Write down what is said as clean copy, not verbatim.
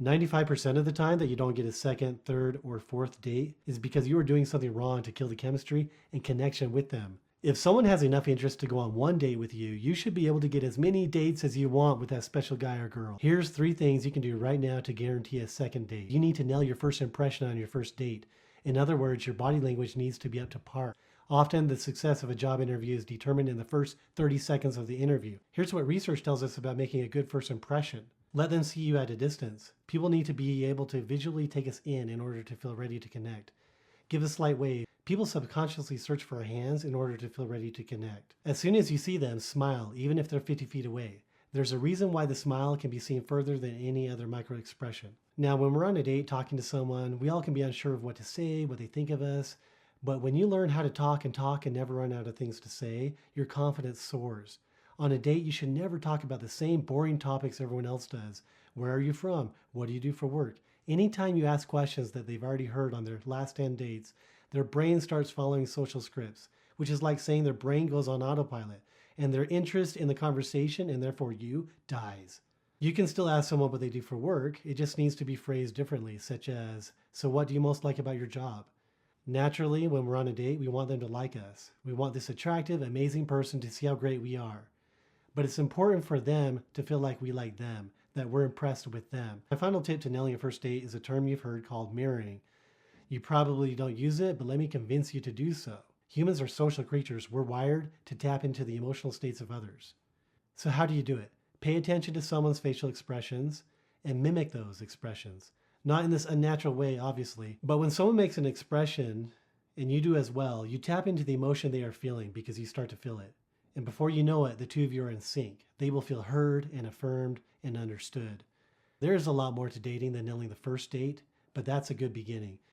95% of the time that you don't get a second, third, or fourth date is because you are doing something wrong to kill the chemistry and connection with them. If someone has enough interest to go on one date with you, you should be able to get as many dates as you want with that special guy or girl. Here's 3 things you can do right now to guarantee a second date. You need to nail your first impression on your first date. In other words, your body language needs to be up to par. Often, the success of a job interview is determined in the first 30 seconds of the interview. Here's what research tells us about making a good first impression. Let them see you at a distance. People need to be able to visually take us in order to feel ready to connect. Give a slight wave. People subconsciously search for our hands in order to feel ready to connect. As soon as you see them, smile, even if they're 50 feet away. There's a reason why the smile can be seen further than any other micro expression. Now, when we're on a date talking to someone, we all can be unsure of what to say, what they think of us. But when you learn how to talk and never run out of things to say, your confidence soars. On a date, you should never talk about the same boring topics everyone else does. Where are you from? What do you do for work? Anytime you ask questions that they've already heard on their last 10 dates, their brain starts following social scripts, which is like saying their brain goes on autopilot, and their interest in the conversation, and therefore you, dies. You can still ask someone what they do for work, it just needs to be phrased differently, such as, so what do you most like about your job? Naturally, when we're on a date, we want them to like us. We want this attractive, amazing person to see how great we are. But it's important for them to feel like we like them, that we're impressed with them. My final tip to nailing a first date is a term you've heard called mirroring. You probably don't use it, but let me convince you to do so. Humans are social creatures. We're wired to tap into the emotional states of others. So how do you do it? Pay attention to someone's facial expressions and mimic those expressions. Not in this unnatural way, obviously, but when someone makes an expression and you do as well, you tap into the emotion they are feeling because you start to feel it. And before you know it, the two of you are in sync. They will feel heard and affirmed and understood. There is a lot more to dating than nailing the first date, but that's a good beginning.